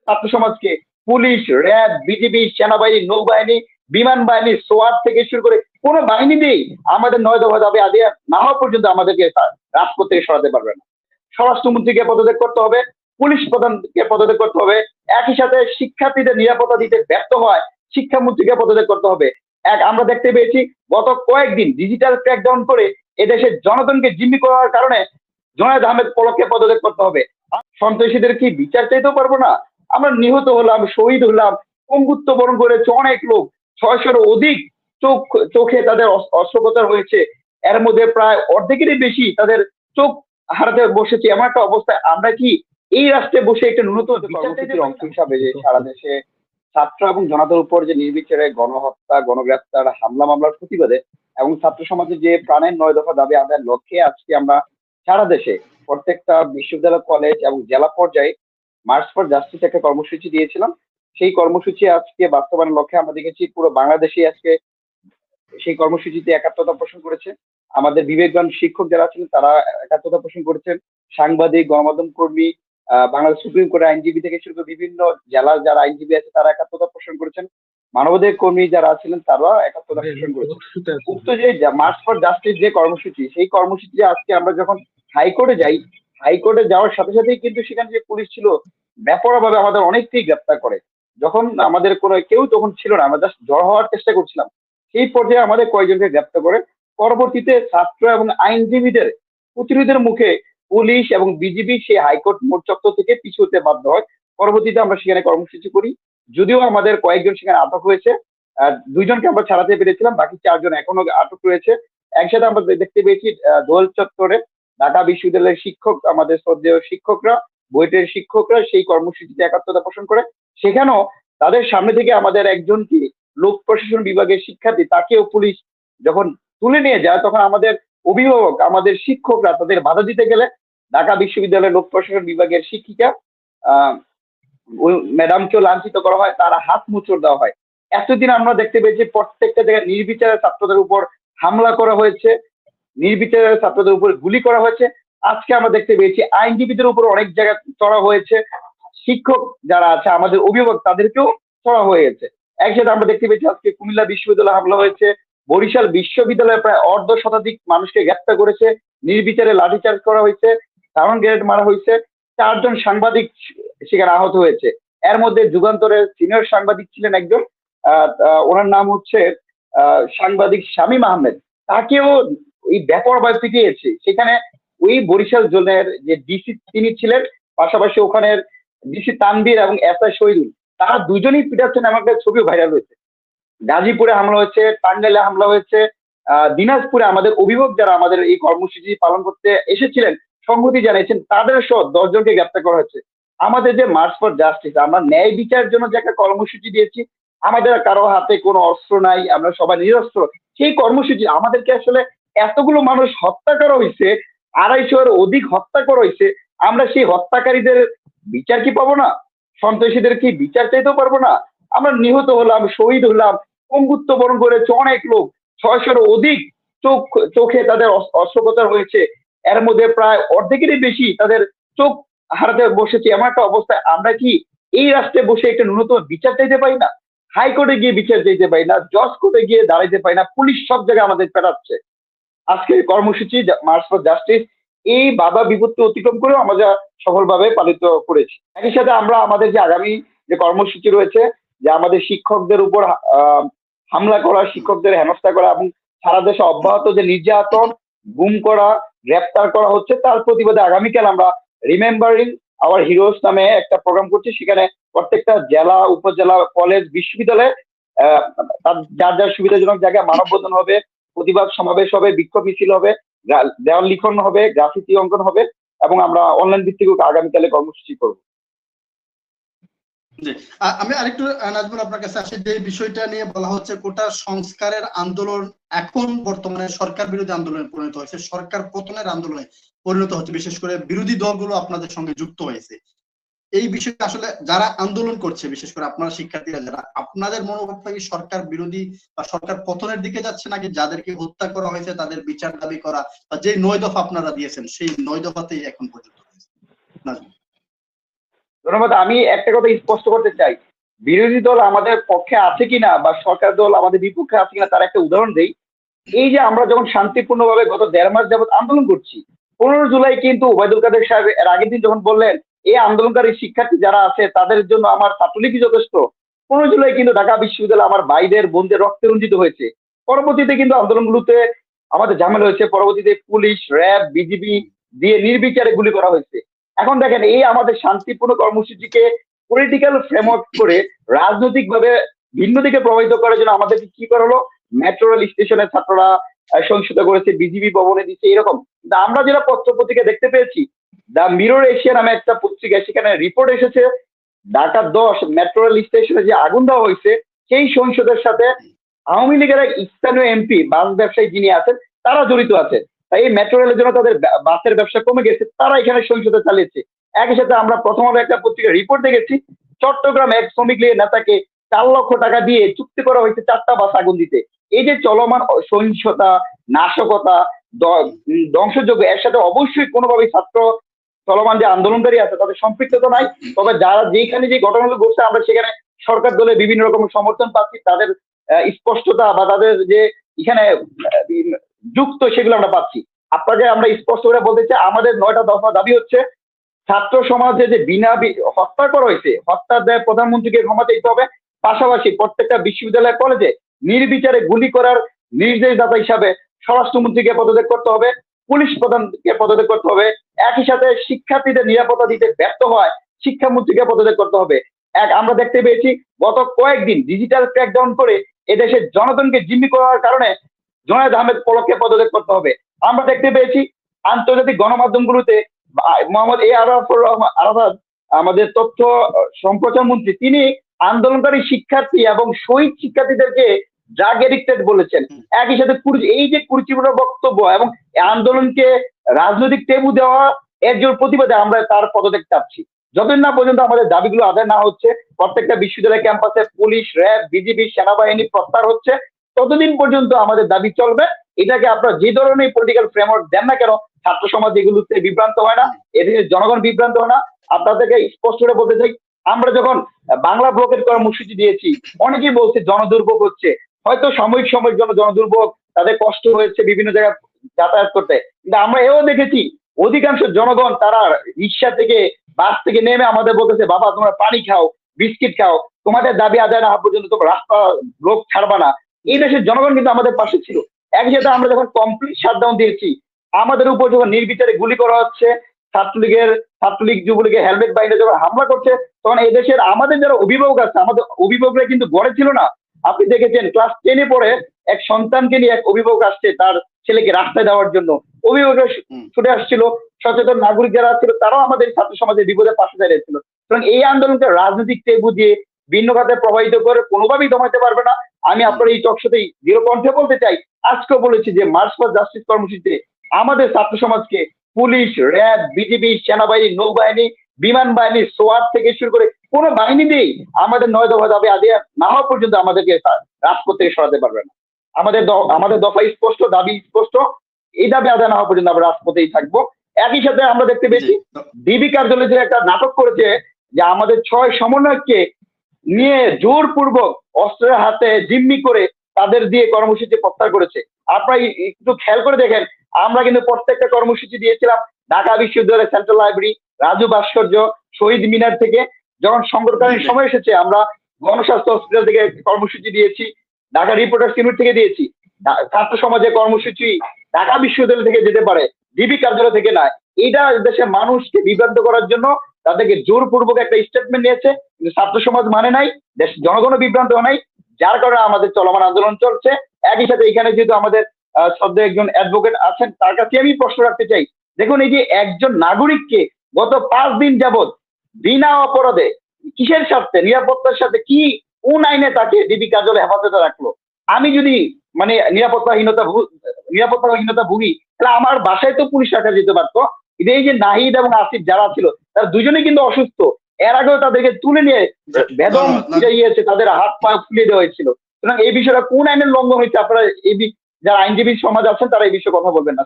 ছাত্র সমাজকে police, RAB, BGB, সেনাবাহিনী, নৌবাহিনী, বিমান বাহিনী, সোয়াট থেকে শুরু করে কোনো বাহিনী নেই আমাদের 9 দফা দাবি আদায় না হওয়া পর্যন্ত আমাদেরকে রাজপথ থেকে সরাতে পারবে না। স্বরাষ্ট্রমন্ত্রীকে পদত্যাগ করতে হবে, পুলিশ প্রধানকে পদত্যাগ করতে হবে, একই সাথে শিক্ষার্থীদের নিরাপত্তা দিতে ব্যর্থ হয় শিক্ষামন্ত্রীকে পদত্যাগ করতে হবে। আমরা দেখতে পেয়েছি গত কয়েকদিন ডিজিটাল ক্র্যাকডাউন করে এদেশের জনগণকে জিম্মি করার কারণে জুনায়েদ আহমেদ পলককে পদত্যাগ করতে হবে। সন্ত্রাসীদের কি বিচার চাইতেও পারবো না? আমরা নিহত হলাম, শহীদ হলাম, পঙ্গুত্ব বরণ করেছে অনেক লোক, 600-এর অধিক চোখে তাদের অস্ত্রোপচার হয়েছে, এর মধ্যে প্রায় অর্ধেকেরই বেশি তাদের চোখ হারাতে বসেছে। এমন একটা অবস্থায় আমরা কি এই রাষ্ট্রে বসে একটা ন্যূনতম কর্মসূচির অংশ হিসাবে যে সারা দেশে ছাত্র এবং জনতার উপর যে নির্বিচারে গণহত্যা, গণগ্রেফতার, হামলা মামলার প্রতিবাদে এবং ছাত্র সমাজের যে প্রাণের 9 দফা দাবি আদায়ের লক্ষ্যে আজকে আমরা সারা দেশে প্রত্যেকটা বিশ্ববিদ্যালয়, কলেজ এবং জেলা পর্যায়ে মার্চ ফর জাস্টিস একটা কর্মসূচি দিয়েছিলাম। সেই কর্মসূচি আজকে বাস্তবায়নের লক্ষ্যে আমরা দেখেছি পুরো বাংলাদেশে আজকে সেই কর্মসূচিতে একাত্মতা পোষণ করেছে। আমাদের বিবেকবান শিক্ষক যারা আছেন তারা একাত্মতা পোষণ করেছেন, সাংবাদিক, গণমাধ্যম কর্মী, বাংলাদেশ সুপ্রিম কোর্টের আইনজীবী থেকে শুরু করে বিভিন্ন জেলার যারা আইনজীবী আছে তারা একাত্মতা পোষণ করেছেন, মানবাধিকার কর্মী যারা ছিলেন তারা একাত্মতা পোষণ করেছেন। উক্ত যে মার্চ ফর জাস্টিস যে কর্মসূচি, সেই কর্মসূচি আজকে আমরা যখন হাইকোর্টে যাই, হাইকোর্টে যাওয়ার সাথে সাথেই কিন্তু সেখানে যে পুলিশ ছিল ব্যাপকভাবে আমাদের অনেককেই গ্রেপ্তার করে। যখন আমাদের কোনো কেউ তখন ছিল না, আমরা জাস্ট জড়ো হওয়ার চেষ্টা করছিলাম, সেই পর্যায়ে আমাদের কয়েকজনকে গ্রেপ্তার করে। পরবর্তীতে ছাত্র এবং আইনজীবীদের প্রতিরোধের মুখে পুলিশ এবং বিজিবি সেই হাইকোর্ট মোড় চত্বর থেকে পিছু হতে বাধ্য হয়। পরবর্তীতে আমরা সেখানে কর্মসূচি করি, যদিও আমাদের কয়েকজন সেখানে আটক হয়েছে। 2জনকে আমরা ছাড়াতে পেরেছিলাম, বাকি 4জন এখনো আটক রয়েছে। একসাথে আমরা দেখতে পেয়েছি দোল চত্বরে ঢাকা বিশ্ববিদ্যালয়ের শিক্ষক, আমাদের শ্রদ্ধেয় শিক্ষকরা, বুয়েটের শিক্ষকরা সেই কর্মসূচিতে একাত্মতা পোষণ করে। সেখানেও তাদের সামনে থেকে আমাদের একজনকে লোক প্রশাসন বিভাগের শিক্ষার্থী, তাকেও পুলিশ যখন তুলে নিয়ে যায় তখন আমাদের অভিভাবক, আমাদের শিক্ষকরা তাদের বাধা দিতে গেলে ঢাকা বিশ্ববিদ্যালয়ের লোক প্রশাসন বিভাগের শিক্ষিকা ওই ম্যাডামকেও লাঞ্ছিত করা হয়, তারা হাত মুচড় দেওয়া হয়। এতদিন আমরা দেখতে পেয়েছি প্রত্যেকটা জায়গায় নির্বিচারে ছাত্রদের উপর হামলা করা হয়েছে, নির্বিচারে ছাত্রদের উপর গুলি করা হয়েছে। আজকে আমরা দেখতে পেয়েছি আইনজীবীদের উপর অনেক জায়গায় চড়া হয়েছে, শিক্ষক যারা আছে আমাদের অভিভাবক তাদেরকেও চড়া হয়েছে। একসাথে আমরা দেখতে পেয়েছি আজকে কুমিল্লা বিশ্ববিদ্যালয়ে হামলা হয়েছে, বরিশাল বিশ্ববিদ্যালয়ে প্রায় অর্ধ শতাধিক মানুষকে গ্রেপ্তার করেছে, নির্বিচারে লাঠিচার্জ করা হয়েছে, সাউন্ড গ্রেনেড মারা হয়েছে, 4জন সাংবাদিক সেখানে আহত হয়েছে। এর মধ্যে যুগান্তরের সিনিয়র সাংবাদিক ছিলেন একজন, ওনার নাম হচ্ছে সাংবাদিক শামীম আহমেদ, তাকেও ওই ব্যাপকভাবে পিটিয়েছে। সেখানে ওই বরিশাল জোনের যে ডিসি তিনি ছিলেন, পাশাপাশি ওখানের ডিসি তানভীর এবং এসআই শহীদুল, তারা 2জনই পিটাচ্ছেন, এমন একটা ছবিও ভাইরাল হয়েছে। গাজীপুরে হামলা হয়েছে, টাঙ্গাইলে হামলা হয়েছে, দিনাজপুরে আমাদের অভিভাবক যারা আমাদের এই কর্মসূচি পালন করতে এসেছিলেন সংহতি জানিয়েছেন, তাদের সহ 10জনকে গ্রেপ্তার করা হয়েছে। আমাদের যে মার্চ ফর জাস্টিস, আমরা ন্যায় বিচারের জন্য যে একটা কর্মসূচি দিয়েছি, আমাদের কারো হাতে কোনো অস্ত্র নাই, আমরা সবাই নিরস্ত্র, সেই কর্মসূচি আমাদেরকে আসলে এতগুলো মানুষ হত্যা করা হয়েছে, 250-এর অধিক হত্যা করা হয়েছে, আমরা সেই হত্যাকারীদের বিচার কি পাবো না? সন্ত্রাসীদের কি বিচার চাইতেও পারবো না? আমরা নিহত হলাম, শহীদ হলাম, পঙ্গুত্ব বরণ করেছে অনেক লোক, 600-এর অধিক চোখে তাদের অস্ত্রোপচার হয়েছে, এর মধ্যে প্রায় অর্ধেকেরই বেশি তাদের চোখ হারাতে বসেছে। এমন একটা অবস্থায় আমরা কি এই রাষ্ট্রে বসে একটা ন্যূনতম বিচার চাইতে পারি না? হাইকোর্টে গিয়ে বিচার চাইতে পারি না, জজ কোর্টে গিয়ে দাঁড়াইতে পারি না, পুলিশ সব জায়গায় আমাদের পেটাচ্ছে। আজকের কর্মসূচি মার্চ ফর জাস্টিস এই বাধা বিপত্তি অতিক্রম করেও আমরা সফলভাবে পালিত করেছি। একই সাথে আমরা আমাদের যে আগামী যে কর্মসূচি রয়েছে, যে আমাদের শিক্ষকদের উপর হামলা করা, শিক্ষকদের হেনস্থা করা এবং সারা দেশে অব্যাহত যে নির্যাতন, গুম করা, গ্রেপ্তার করা হচ্ছে, তার প্রতিবাদে আগামীকাল আমরা রিমেম্বারিং আওয়ার হিরোজ নামে একটা প্রোগ্রাম করছি। সেখানে প্রত্যেকটা জেলা, উপজেলা, কলেজ, বিশ্ববিদ্যালয়ে যার যার সুবিধাজনক জায়গায় মানববন্ধন হবে, প্রতিবাদ সমাবেশ হবে, বিক্ষোভ মিছিল হবে, দেওয়াল লিখন হবে, গ্রাফিতি অঙ্কন হবে, এবং আমরা অনলাইন ভিত্তিক আগামীকালে কর্মসূচি করব। জি, আমি আরেকটু নাজমুল আপনার কাছে আসি, যে বিষয়টা নিয়ে বলা হচ্ছে কোটা সংস্কারের আন্দোলন এখন বর্তমানে সরকার বিরোধী আন্দোলনে পরিণত হয়েছে, সরকার পতনের আন্দোলনে পরিণত হচ্ছে, বিশেষ করে বিরোধী দলগুলো আপনাদের সঙ্গে যুক্ত হয়েছে। এই বিষয়টা আসলে যারা আন্দোলন করছে, বিশেষ করে আপনারা শিক্ষার্থীরা যারা, আপনাদের মনোভাবটা কি সরকার বিরোধী বা সরকার পতনের দিকে যাচ্ছে, নাকি যাদেরকে হত্যা করা হয়েছে তাদের বিচার দাবি করা বা যে 9 দফা আপনারা দিয়েছেন সেই 9 দফাতেই এখন পর্যন্ত হয়েছে? নাজমুল। ধন্যবাদ। আমি একটা কথা স্পষ্ট করতে চাই, বিরোধী দল আমাদের পক্ষে আছে কিনা বা সরকার দল আমাদের বিপক্ষে আছে কিনা তার একটা উদাহরণ দেই। এই যে আমরা যখন শান্তিপূর্ণভাবে গত 1.5 মাস যাবত আন্দোলন করছি, 15 জুলাই কিন্তু ওবায়দুল কাদের সাহেব এর আগের দিন যখন বললেন এই আন্দোলনকারী শিক্ষার্থী যারা আছে তাদের জন্য আমার ছাত্রলীগই যথেষ্ট, 15 জুলাই কিন্তু ঢাকা বিশ্ববিদ্যালয় আমার ভাইদের বোনদের রক্তে রঞ্জিত হয়েছে। পরবর্তীতে কিন্তু আন্দোলনগুলোতে আমাদের ঝামেলা হয়েছে, পরবর্তীতে পুলিশ, র্যাব, বিজিবি দিয়ে নির্বিচারে গুলি করা হয়েছে। এখন দেখেন এই আমাদের শান্তিপূর্ণ কর্মসূচিকে পলিটিক্যাল ফ্রেমওয়ার্ক করে রাজনৈতিক ভাবে ভিন্ন দিকে প্রভাবিত করার জন্য আমাদেরকে কি করা হলো, মেট্রো রেল স্টেশনের ছাত্ররা সহিংসতা করেছে, বিজিবি ভবনে দিচ্ছে এরকম। কিন্তু আমরা যেটা পত্র পত্রিকা দেখতে পেয়েছি, দ্য মিরর এশিয়া নামে একটা পত্রিকা, সেখানে রিপোর্ট এসেছে ঢাকা 10 মেট্রো রেল স্টেশনে যে আগুন দেওয়া হয়েছে সেই সহিংসতার সাথে আওয়ামী লীগের এক স্থানীয় এমপি বাস ব্যবসায়ী যিনি আছেন তারা জড়িত আছে। তাই এই মেট্রো রেলের জন্য তাদের বাসের ব্যবসা কমে গেছে, তারা এখানে সহিংসতা চালিয়েছে। একই সাথে আমরা প্রথম আলো একটা পত্রিকার রিপোর্ট দেখেছি, চট্টগ্রাম এক শ্রমিক লীগের নেতাকে 4 লক্ষ টাকা দিয়ে চুক্তি করা হয়েছে 4টা বাস আগুন দিতে। এই যে চলমান সহিংসতা, নাশকতা, ধ্বংসযোগ্য, এর সাথে অবশ্যই কোনোভাবেই ছাত্র চলমান যে আন্দোলনকারী আছে তাদের সম্পৃক্ততা নাই। তবে যারা যেখানে যে ঘটনাগুলো ঘটছে আমরা সেখানে সরকার দলে বিভিন্ন রকম সমর্থন পাচ্ছি, তাদের স্পষ্টতা বা তাদের যে এখানে যুক্ত সেগুলো আমরা পাচ্ছি। আপনাকে আমরা স্পষ্ট করে বলতে চাই, আমাদের 9টা দফা দাবি হচ্ছে ছাত্র সমাজে যে বিনা হত্যা করা হয়েছে, হত্যার দায়ে প্রধানমন্ত্রীকে ক্ষমা চাইতে হবে। পাশাপাশি প্রত্যেকটা বিশ্ববিদ্যালয় কলেজে নির্বিচারে গুলি করার নির্দেশদাতা হিসাবে স্বরাষ্ট্রমন্ত্রীকে পদত্যাগ করতে হবে, পুলিশ প্রধানকে পদত্যাগ করতে হবে। একই সাথে শিক্ষার্থীদের নিরাপত্তা দিতে ব্যর্থ হয় শিক্ষামন্ত্রীকে পদত্যাগ করতে হবে। আমরা দেখতে পেয়েছি গত কয়েকদিন ডিজিটাল ক্র্যাকডাউন করে এদেশের জনগণকে জিম্মি করার কারণে জুনায়েদ আহমেদ পলককে পদত্যাগ করতে হবে। আমরা দেখতে পেয়েছি আন্তর্জাতিক গণমাধ্যমগুলোতে মোহাম্মদ আরাফাত, আমাদের তথ্য সম্প্রচার মন্ত্রী, তিনি আন্দোলনকারী শিক্ষার্থী এবং শহীদ শিক্ষার্থীদেরকে ড্রাগ এডিক্টেড বলেছেন। একই সাথে এই যে কুরুচিপূর্ণ বক্তব্য এবং আন্দোলনকে রাজনৈতিক টেবু দেওয়া একজন প্রতিবাদে আমরা তার পদত্যাগ চাচ্ছি। যতদিন না পর্যন্ত আমাদের দাবিগুলো আদায় না হচ্ছে, প্রত্যেকটা বিশ্ববিদ্যালয় ক্যাম্পাসে পুলিশ, র্যাব, বিজিবি, সেনাবাহিনী প্রত্যাহার হচ্ছে, ততদিন পর্যন্ত আমাদের দাবি চলবে। এটাকে আপনারা যে ধরনের পলিটিক্যাল ফ্রেমওয়ার্ক দেন না কেন, ছাত্র সমাজ এগুলোতে বিভ্রান্ত হয় না, এদেশের জনগণ বিভ্রান্ত হয় না। আপনাদেরকে স্পষ্ট করে বলতে চাই, আমরা যখন বাংলা ব্লকের কর্মসূচি দিয়েছি অনেকেই বলছে জনদুর্ভোগ হচ্ছে, হয়তো সাময়িক সময়ের জন্য জনদুর্ভোগ, তাদের কষ্ট হয়েছে বিভিন্ন জায়গায় যাতায়াত করতে, কিন্তু আমরা এও দেখেছি অধিকাংশ জনগণ তারা রিক্সা থেকে বাস থেকে নেমে আমাদের বলতেছে বাবা তোমরা পানি খাও, বিস্কিট খাও, তোমাদের দাবি আদায় না হওয়া পর্যন্ত তোমরা রাস্তা লোক ছাড়বা না। এই দেশের জনগণ কিন্তু আমাদের পাশে ছিল। একই সাথে আমরা যখন কমপ্লিট শাটডাউন দিয়েছি, আমাদের উপর যখন নির্বিচারে গুলি করা হচ্ছে, ছাত্রলীগ যুবলীগের হেলমেট বাইরে যখন হামলা করছে, তখন এই দেশের আমাদের যারা অভিভাবক আছে, আমাদের অভিভাবকরা কিন্তু গড়ে ছিল না। আপনি দেখেছেন ক্লাস 10-এ পড়ে এক সন্তানকে নিয়ে এক অভিভাবক আসছে তার ছেলেকে রাস্তায় দেওয়ার জন্য, অভিভাবকরা ছুটে আসছিল, সচেতন নাগরিক যারা ছিল তারাও আমাদের ছাত্র সমাজের বিপদের পাশে দাঁড়িয়েছিল। সুতরাং এই আন্দোলনকে রাজনৈতিক টেবু দিয়ে ভিন্ন খাতে প্রভাবিত করে কোনোভাবেই দমাতে পারবে না। আমি আপনার এই টকশোতেই দৃঢ় কণ্ঠে বলতে চাই, আজকেও বলেছি যে মার্চ ফর জাস্টিস কর্মসূচিতে আমাদের ছাত্র সমাজকে পুলিশ, র্যাব, বিজিবি, সেনাবাহিনী, নৌবাহিনী, বিমান বাহিনী, সোয়াট থেকে শুরু করে কোনো বাহিনী দিয়েই আমাদের 9 দফা দাবি আদায় না হওয়া পর্যন্ত আমাদেরকে রাজপথ থেকে সরাতে পারবে না। আমাদের দফা স্পষ্ট, দাবি স্পষ্ট, এই দাবি আদায় না হওয়া পর্যন্ত আমরা রাজপথেই থাকবো। একই সাথে আমরা দেখতে পেয়েছি ডিবি কার্যালয়ে যে একটা নাটক করেছে যে আমাদের 6 সমন্বয়ককে নিয়ে জোরপূর্বক অস্ত্রের হাতে জিম্মি করে তাদের দিয়ে কর্মসূচি প্রত্যাহার করেছে। আপনারা একটু খেয়াল করে দেখেন, আমরা কিন্তু প্রত্যেকটা কর্মসূচি দিয়েছিলাম ঢাকা বিশ্ববিদ্যালয়ের সেন্ট্রাল লাইব্রেরি, রাজু ভাস্কর্য, শহীদ মিনার থেকে। যখন সংকটকালীন সময় এসেছে আমরা গণস্বাস্থ্য হসপিটাল থেকে কর্মসূচি দিয়েছি, ঢাকা রিপোর্টার্স ইউনিট থেকে দিয়েছি। ছাত্র সমাজের কর্মসূচি ঢাকা বিশ্ববিদ্যালয় থেকে যেতে পারে, ডিবি কার্যালয় থেকে না। এইটা দেশের মানুষকে বিভ্রান্ত করার জন্য তাদেরকে জোরপূর্বক একটা স্টেটমেন্ট নিয়েছে, কিন্তু ছাত্র সমাজ মানে নাই, দেশ জনগণও বিভ্রান্ত হয় নাই, যার কারণে আমাদের চলমান আন্দোলন চলছে। একই সাথে এখানে যেহেতু আমাদের শ্রদ্ধেয় একজন অ্যাডভোকেট আছেন, তার কাছে আমি প্রশ্ন রাখতে চাই, দেখুন এই যে একজন নাগরিককে গত 5 দিন যাবৎ বিনা অপরাধে কিসের স্বার্থে, নিরাপত্তার সাথে কি কোন আইনে তাকে ডিবি কার্যালয়ে হেফাজতে রাখলো? আমি যদি মানে নিরাপত্তাহীনতা ভুগি, তাহলে আমার বাসায় তো পুলিশ রাখা যেতে পারতো। এই যে নাহিদ এবং আসিফ যারা ছিল তারা দুজনে কিন্তু অসুস্থ, এর আগেও তাদেরকে তুলে নিয়ে বেদম ইয়েছে, তাদের হাত পা ফুলিয়ে দেওয়া হয়েছিল। সুতরাং এই বিষয়টা কোন আইনের লঙ্ঘন হয়েছে, আপনারা এই যারা আইনজীবী সমাজ আছেন তারা এই বিষয়ে কথা বলবেন না।